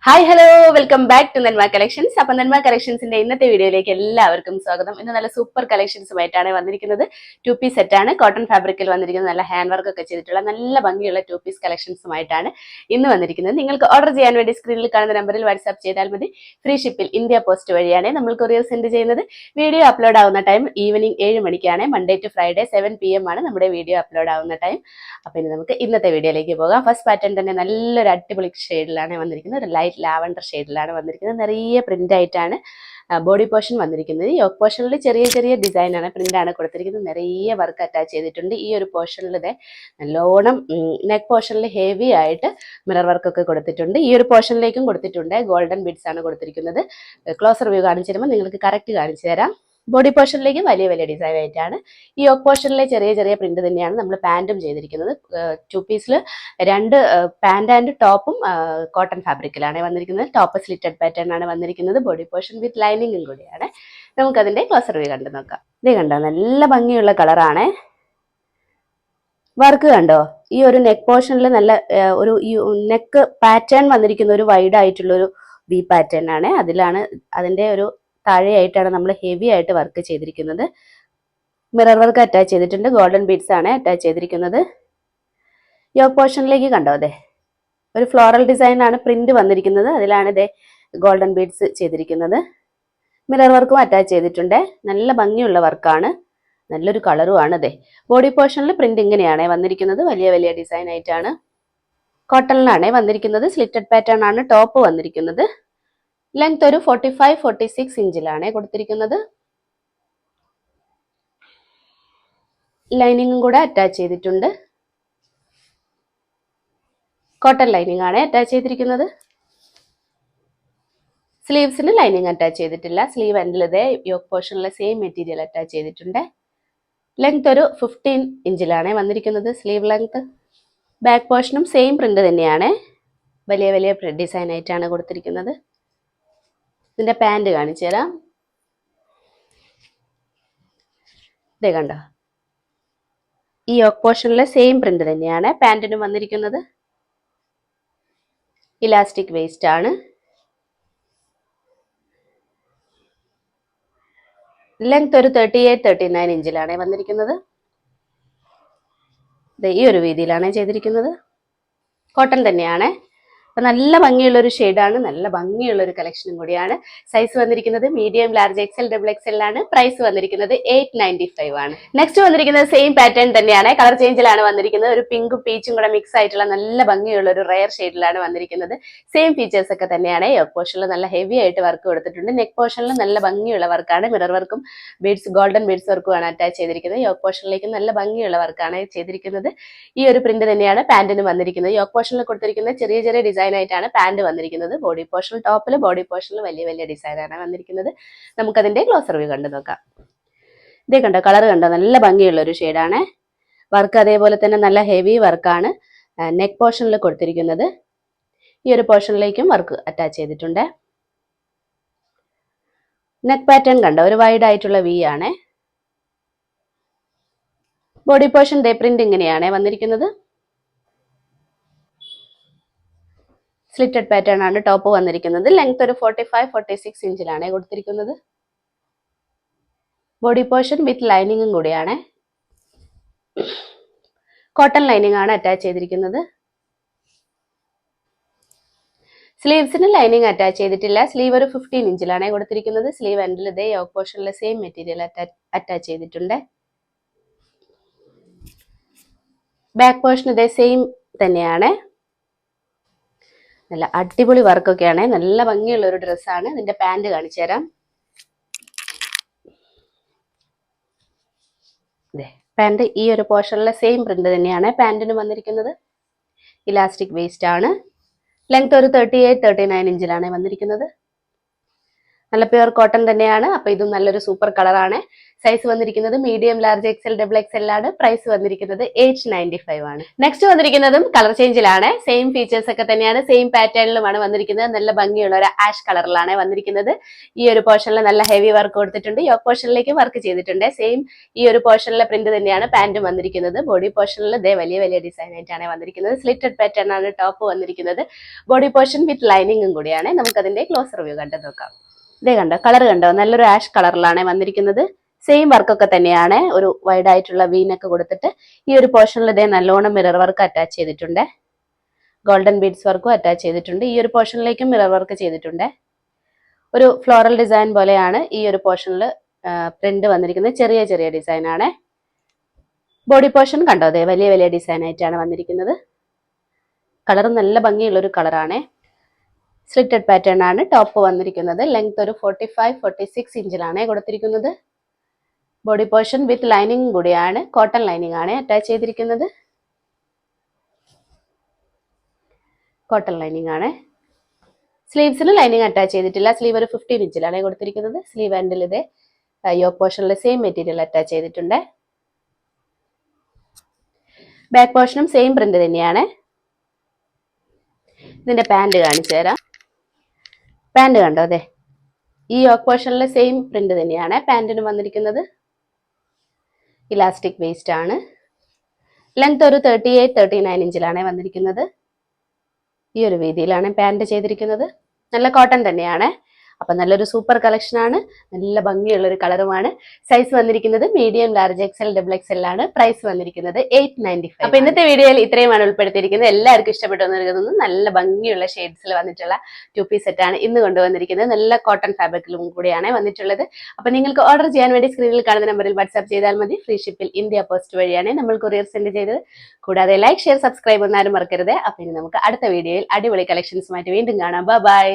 Hi hello welcome back to Nanma collections. അപ്പൊ നന്മ കളക്ഷൻസിന്റെ ഇന്നത്തെ വീഡിയോയിലേക്ക് എല്ലാവർക്കും സ്വാഗതം. ഇന്ന് നല്ല സൂപ്പർ കളക്ഷൻസുമായിട്ടാണ് വന്നിരിക്കുന്നത്. 2 പീസ് സെറ്റാണ്, കോട്ടൺ ഫാബ്രിക്കിൽ വന്നിരിക്കുന്നത്. നല്ല ഹാൻഡ് വർക്ക് ഒക്കെ ചെയ്തിട്ടുള്ള നല്ല ഭംഗിയുള്ള 2 പീസ് കളക്ഷൻസുമായിട്ടാണ് ഇന്ന് വന്നിരിക്കുന്നത്. നിങ്ങൾക്ക് ഓർഡർ ചെയ്യാൻ വേണ്ടി സ്ക്രീനിൽ കാണുന്ന നമ്പറിൽ വാട്സ്ആപ്പ് ചെയ്താൽ മതി. ഫ്രീ ഷിപ്പിൽ ഇന്ത്യ പോസ്റ്റ് വഴിയാണ് നമ്മൾ കൊറിയർ സെൻഡ് ചെയ്യുന്നത്. വീഡിയോ അപ്ലോഡ് ആവുന്ന ടൈം ഈവനിങ് 7 മണിക്കാണ്. മൺഡേ ടു ഫ്രൈഡേ 7 PM ആണ് നമ്മുടെ വീഡിയോ അപ്ലോഡ് ആവുന്ന ടൈം. അപ്പൊ ഇനി നമുക്ക് ഇന്നത്തെ വീഡിയോയിലേക്ക് പോകാം. ഫസ്റ്റ് പാറ്റേൺ തന്നെ നല്ലൊരു അടിപൊളി ഷെയ്ഡിലാണ് വന്നിരിക്കുന്നത്. ഒരു ലൈറ്റ് ലാവൻഡർ ഷെയ്ഡിലാണ് വന്നിരിക്കുന്നത്. നിറയെ പ്രിന്റ് ആയിട്ടാണ് ബോഡി പോർഷൻ വന്നിരിക്കുന്നത്. ഈ യോക്ക് പോർഷനിൽ ചെറിയ ചെറിയ ഡിസൈനാണ്, പ്രിന്റാണ് കൊടുത്തിരിക്കുന്നത്. നിറയെ വർക്ക് അറ്റാച്ച് ചെയ്തിട്ടുണ്ട്. ഈ ഒരു പോർഷനിൽ നല്ലോണം നെക്ക് പോർഷനിൽ ഹെവി ആയിട്ട് മിറർ വർക്ക് ഒക്കെ കൊടുത്തിട്ടുണ്ട്. ഈ ഒരു പോർഷനിലേക്കും കൊടുത്തിട്ടുണ്ട്. ഗോൾഡൻ ബീഡ്സ് ആണ് കൊടുത്തിരിക്കുന്നത്. ക്ലോസർ വ്യൂ കാണിച്ചു തരുമ്പോൾ നിങ്ങൾക്ക് കറക്റ്റ് കാണിച്ചു തരാം. ബോഡി പോർഷനിലേക്ക് വലിയ വലിയ ഡിസൈൻ ആയിട്ടാണ്. ഈ യോക്ക് പോർഷനിലെ ചെറിയ ചെറിയ പ്രിന്റ് തന്നെയാണ് നമ്മൾ പാൻറ്റും ചെയ്തിരിക്കുന്നത്. 2 പീസിൽ 2 പാൻറ് ആൻഡ് ടോപ്പും കോട്ടൺ ഫാബ്രിക്കിലാണ് വന്നിരിക്കുന്നത്. ടോപ്പ് സ്ലിറ്റഡ് പാറ്റേൺ ആണ് വന്നിരിക്കുന്നത്. ബോഡി പോർഷൻ വിത്ത് ലൈനിങ്ങും കൂടിയാണ്. നമുക്കതിന്റെ ക്ലോസർ വ്യൂ കണ്ടു നോക്കാം. ഇത് കണ്ടോ, നല്ല ഭംഗിയുള്ള കളറാണ്. വർക്ക് കണ്ടോ, ഈ ഒരു നെക്ക് പോർഷനിൽ നല്ല ഒരു നെക്ക് പാറ്റേൺ വന്നിരിക്കുന്ന ഒരു വൈഡ് ആയിട്ടുള്ള ഒരു വി പാറ്റേൺ ആണ്. അതിലാണ് അതിന്റെ ഒരു താഴെയായിട്ടാണ് നമ്മൾ ഹെവി ആയിട്ട് വർക്ക് ചെയ്തിരിക്കുന്നത്. മിറർ വർക്ക് അറ്റാച്ച് ചെയ്തിട്ടുണ്ട്. ഗോൾഡൻ ബീഡ്സ് ആണ് അറ്റാച്ച് ചെയ്തിരിക്കുന്നത്. യോക്ക് പോർഷനിലേക്ക് കണ്ടോ, അതെ ഒരു ഫ്ലോറൽ ഡിസൈൻ ആണ് പ്രിന്റ് വന്നിരിക്കുന്നത്. അതിലാണ് ഇതേ ഗോൾഡൻ ബീഡ്സ് ചെയ്തിരിക്കുന്നത്. മിറർ വർക്കും അറ്റാച്ച് ചെയ്തിട്ടുണ്ട്. നല്ല ഭംഗിയുള്ള വർക്കാണ്, നല്ലൊരു കളറുമാണ്. അതെ ബോഡി പോർഷനിൽ പ്രിന്റ് ഇങ്ങനെയാണ് വന്നിരിക്കുന്നത്. വലിയ വലിയ ഡിസൈൻ ആയിട്ടാണ്. കോട്ടണിലാണ് വന്നിരിക്കുന്നത്. സ്ലിറ്റഡ് പാറ്റേൺ ആണ് ടോപ്പ് വന്നിരിക്കുന്നത്. ലെങ്ത് ഒരു 45-46 ഇഞ്ചിലാണ് കൊടുത്തിരിക്കുന്നത്. ലൈനിങ്ങും കൂടെ അറ്റാച്ച് ചെയ്തിട്ടുണ്ട്. കോട്ടൺ ലൈനിങ് ആണ് അറ്റാച്ച് ചെയ്തിരിക്കുന്നത്. സ്ലീവ്സിന് ലൈനിങ് അറ്റാച്ച് ചെയ്തിട്ടില്ല. സ്ലീവ് എൻഡിൽ ഇതേ യോക്ക് പോർഷനിലെ സെയിം മെറ്റീരിയൽ അറ്റാച്ച് ചെയ്തിട്ടുണ്ട്. ലെങ്ത് ഒരു 15 ഇഞ്ചിലാണ് വന്നിരിക്കുന്നത് സ്ലീവ് ലെങ്ത്. ബാക്ക് പോർഷനും സെയിം പ്രിന്റ് തന്നെയാണ്. വലിയ വലിയ ഡിസൈൻ ആയിട്ടാണ് കൊടുത്തിരിക്കുന്നത്. ഇതിന്റെ പാൻറ് കാണിച്ചു തരാം. ഇതേ കണ്ടോ, ഈ യോക്ക് പോർഷനിലെ സെയിം പ്രിന്റ് തന്നെയാണ് പാൻറിനും വന്നിരിക്കുന്നത്. ഇലാസ്റ്റിക് വേസ്റ്റ് ആണ്. ലെങ്ത് ഒരു 38-39 ഇഞ്ചിലാണ് വന്നിരിക്കുന്നത്. ഈ ഒരു രീതിയിലാണ് ചെയ്തിരിക്കുന്നത്. കോട്ടൺ തന്നെയാണ്. അപ്പൊ നല്ല ഭംഗിയുള്ള ഒരു ഷെയ്ഡാണ്, നല്ല ഭംഗിയുള്ള ഒരു കളക്ഷനും കൂടിയാണ്. സൈസ് വന്നിരിക്കുന്നത് മീഡിയം, ലാർജ്, XL, XXL ആണ്. പ്രൈസ് വന്നിരിക്കുന്നത് 895 ആണ്. നെക്സ്റ്റ് വന്നിരിക്കുന്നത് സെയിം പാറ്റേൺ തന്നെയാണ്. കളർ ചേഞ്ചിലാണ് വന്നിരിക്കുന്നത്. ഒരു പിങ്കും പീച്ചും കൂടെ മിക്സ് ആയിട്ടുള്ള നല്ല ഭംഗിയുള്ള ഒരു റയർ ഷെയ്ഡിലാണ് വന്നിരിക്കുന്നത്. സെയിം ഫീച്ചേഴ്സ് ഒക്കെ തന്നെയാണ്. യോക്ക് പോർഷനിൽ നല്ല ഹെവി ആയിട്ട് വർക്ക് കൊടുത്തിട്ടുണ്ട്. നെക്ക് പോർഷനിൽ നല്ല ഭംഗിയുള്ള വർക്കാണ്. മിറർ വർക്കും ബീഡ്സ്, ഗോൾഡൻ ബീഡ്സ് വർക്കുമാണ് അറ്റാച്ച് ചെയ്തിരിക്കുന്നത്. യോക്ക് പോർഷനിലേക്ക് നല്ല ഭംഗിയുള്ള വർക്കാണ് ചെയ്തിരിക്കുന്നത്. ഈ ഒരു പ്രിന്റ് തന്നെയാണ് പാന്റിന് വന്നിരിക്കുന്നത്. യോക്ക് പോർഷനിൽ കൊടുത്തിരിക്കുന്ന ചെറിയ ചെറിയ ഡിസൈൻ ആയിട്ടാണ് പാന്റ് വന്നിരിക്കുന്നത്. ബോഡി പോർഷൻ ടോപ്പിൽ, ബോഡി പോർഷനിൽ വലിയ വലിയ ഡിസൈനാണ് വന്നിരിക്കുന്നത്. നമുക്കതിന്റെ ക്ലോസർ വ്യൂ കണ്ടു നോക്കാം. ഇതേ കണ്ടോ, കളർ കണ്ടോ, നല്ല ഭംഗിയുള്ള ഒരു ഷെയ്ഡാണ്. വർക്ക് അതേപോലെ തന്നെ നല്ല ഹെവി വർക്കാണ് നെക്ക് പോർഷനിൽ കൊടുത്തിരിക്കുന്നത്. ഈ ഒരു പോർഷനിലേക്കും വർക്ക് അറ്റാച്ച് ചെയ്തിട്ടുണ്ട്. നെക്ക് പാറ്റേൺ കണ്ടോ, ഒരു വൈഡ് ആയിട്ടുള്ള വി ആണ്. ബോഡി പോർഷൻ പ്രിന്റ് ഇങ്ങനെയാണ് വന്നിരിക്കുന്നത്. സ്ലിറ്റഡ് പാറ്റേൺ ആണ് ടോപ്പ് വന്നിരിക്കുന്നത്. ലെങ്ത് ഒരു 45-46 ഇഞ്ചിലാണ് കൊടുത്തിരിക്കുന്നത്. ബോഡി പോർഷൻ വിത്ത് ലൈനിങ്ങും കൂടിയാണ്. കോട്ടൺ ലൈനിങ് ആണ് അറ്റാച്ച് ചെയ്തിരിക്കുന്നത്. സ്ലീവ്സിന് ലൈനിങ് അറ്റാച്ച് ചെയ്തിട്ടില്ല. സ്ലീവ് ഒരു 15 ഇഞ്ചിലാണ് കൊടുത്തിരിക്കുന്നത്. സ്ലീവ് എൻഡിൽ ഇതേ യോക്ക് പോർഷനിലെ സെയിം മെറ്റീരിയൽ അറ്റാച്ച് ചെയ്തിട്ടുണ്ട്. ബാക്ക് പോർഷൻ ഇതേ സെയിം തന്നെയാണ്. നല്ല അടിപൊളി വർക്കൊക്കെയാണ്. നല്ല ഭംഗിയുള്ള ഒരു ഡ്രസ്സാണ്. ഇതിന്റെ പാൻറ് കാണിച്ചു തരാം. പാൻറ് ഈ ഒരു പോർഷനിലെ സെയിം പ്രിന്റ് തന്നെയാണ് പാൻറിന് വന്നിരിക്കുന്നത്. ഇലാസ്റ്റിക് വേസ്റ്റ് ആണ്. ലെങ്ത് ഒരു 38-39 ഇഞ്ചിലാണ് വന്നിരിക്കുന്നത്. നല്ല പ്യുവർ കോട്ടൺ തന്നെയാണ്. അപ്പൊ ഇതും നല്ലൊരു സൂപ്പർ കളറാണ്. സൈസ് വന്നിരിക്കുന്നത് medium, large, XL, double XL ആണ്. പ്രൈസ് വന്നിരിക്കുന്നത് 895 ആണ്. നെക്സ്റ്റ് വന്നിരിക്കുന്നതും കളർ ചേഞ്ചിലാണ്. സെയിം ഫീച്ചേഴ്സ് ഒക്കെ തന്നെയാണ്, സെയിം പാറ്റേണിലുമാണ് വന്നിരിക്കുന്നത്. നല്ല ഭംഗിയുള്ള ഒരു ആഷ് കളറിലാണ് വന്നിരിക്കുന്നത്. ഈ ഒരു പോർഷനിൽ നല്ല ഹെവി വർക്ക് കൊടുത്തിട്ടുണ്ട്. യോക്ക് പോർഷനിലേക്ക് വർക്ക് ചെയ്തിട്ടുണ്ട്. സെയിം ഈ ഒരു പോർഷനിലെ പ്രിന്റ് തന്നെയാണ് പാന്റും വന്നിരിക്കുന്നത്. ബോഡി പോർഷനിൽ ഇതേ വലിയ വലിയ ഡിസൈൻ ആയിട്ടാണ് വന്നിരിക്കുന്നത്. സ്ലിറ്റഡ് പാറ്റേൺ ആണ് ടോപ്പ് വന്നിരിക്കുന്നത്. ബോഡി പോർഷൻ വിത്ത് ലൈനിങ്ങും കൂടിയാണ്. നമുക്കതിന്റെ ക്ലോസർ വ്യൂ കണ്ടു നോക്കാം. ഇതേ കണ്ടോ, കളർ കണ്ടോ, നല്ലൊരു ആഷ് കളറിലാണ് വന്നിരിക്കുന്നത്. സെയിം വർക്കൊക്കെ തന്നെയാണ്. ഒരു വൈഡ് ആയിട്ടുള്ള വീനൊക്കെ കൊടുത്തിട്ട് ഈ ഒരു പോർഷനിൽ ഇതേ നല്ലോണം മിറർ വർക്ക് അറ്റാച്ച് ചെയ്തിട്ടുണ്ട്. ഗോൾഡൻ ബീഡ്സ് വർക്കും അറ്റാച്ച് ചെയ്തിട്ടുണ്ട്. ഈ ഒരു പോർഷനിലേക്കും മിറർ വർക്ക് ചെയ്തിട്ടുണ്ട്. ഒരു ഫ്ലോറൽ ഡിസൈൻ പോലെയാണ് ഈ ഒരു പോർഷനിൽ പ്രിന്റ് വന്നിരിക്കുന്നത്. ചെറിയ ചെറിയ ഡിസൈൻ ആണ്. ബോഡി പോർഷൻ കണ്ടോ, അതെ വലിയ വലിയ ഡിസൈൻ ആയിട്ടാണ് വന്നിരിക്കുന്നത്. കളർ നല്ല ഭംഗിയുള്ള ഒരു കളറാണ്. സ്ലിറ്റഡ് പാറ്റേൺ ആണ് ടോപ്പ് വന്നിരിക്കുന്നത്. ലെങ്ത് ഒരു 45-46 ഇഞ്ചിലാണ് കൊടുത്തിരിക്കുന്നത്. ബോഡി പോർഷൻ വിത്ത് ലൈനിങ് കൂടിയാണ്. കോട്ടൺ ലൈനിങ് ആണ് അറ്റാച്ച് ചെയ്തിരിക്കുന്നത്. കോട്ടൺ ലൈനിങ് ആണ്. സ്ലീവ്സിന് ലൈനിങ് അറ്റാച്ച് ചെയ്തിട്ടില്ല. സ്ലീവ് ഒരു 15 ഇഞ്ചിലാണ് കൊടുത്തിരിക്കുന്നത്. സ്ലീവ് ആൻഡിൽ ഇത് യോക്ക് പോർഷനിൽ സെയിം മെറ്റീരിയൽ അറ്റാച്ച് ചെയ്തിട്ടുണ്ട്. ബാക്ക് പോർഷനും സെയിം പ്രിന്റ് തന്നെയാണ്. ഇതിന്റെ പാന്റ് കാണിച്ചു തരാം. പാന്റ് കണ്ടോ, അതെ ഈ യോക്ക് പോർഷനിലെ സെയിം പ്രിന്റ് തന്നെയാണ് പാന്റിന് വന്നിരിക്കുന്നത്. ഇലാസ്റ്റിക് വേസ്റ്റ് ആണ്. ലെങ്ത് ഒരു 38-39 ഇഞ്ചിലാണ് വന്നിരിക്കുന്നത്. ഈ ഒരു രീതിയിലാണ് പാന്റ് ചെയ്തിരിക്കുന്നത്. നല്ല കോട്ടൺ തന്നെയാണ്. അപ്പൊ നല്ലൊരു സൂപ്പർ കളക്ഷൻ ആണ്. നല്ല ഭംഗിയുള്ള ഒരു കളറുമാണ്. സൈസ് വന്നിരിക്കുന്നത് medium, large, XL, double XL ആണ്. പ്രൈസ് വന്നിരിക്കുന്നത് 895. അപ്പൊ ഇന്നത്തെ വീഡിയോയിൽ ഇത്രയുമാണ് ഉൾപ്പെടുത്തിയിരിക്കുന്നത്. എല്ലാവർക്കും ഇഷ്ടപ്പെട്ടു വന്നിരിക്കുന്നത്. നല്ല ഭംഗിയുള്ള ഷെയ്ഡ്സിൽ വന്നിട്ടുള്ള 2 പീസ് സെറ്റ് ആണ് ഇന്ന് കൊണ്ടുവന്നിരിക്കുന്നത്. നല്ല കോട്ടൺ ഫാബ്രിക്കിലും കൂടിയാണ് വന്നിട്ടുള്ളത്. അപ്പൊ നിങ്ങൾക്ക് ഓർഡർ ചെയ്യാൻ വേണ്ടി സ്ക്രീനിൽ കാണുന്ന നമ്പറിൽ വാട്സ്ആപ്പ് ചെയ്താൽ മതി. ഫ്രീ ഷിപ്പിൽ ഇന്ത്യ പോസ്റ്റ് വഴിയാണ് നമ്മൾ കൊറിയർ സെൻഡ് ചെയ്തത്. കൂടാതെ ലൈക്ക്, ഷെയർ, സബ്സ്ക്രൈബ് ഒന്നാരും മറക്കരുത്. അപ്പൊ ഇനി നമുക്ക് അടുത്ത വീഡിയോയിൽ അടിപൊളി കളക്ഷൻസുമായിട്ട് വീണ്ടും കാണാം. ബൈ.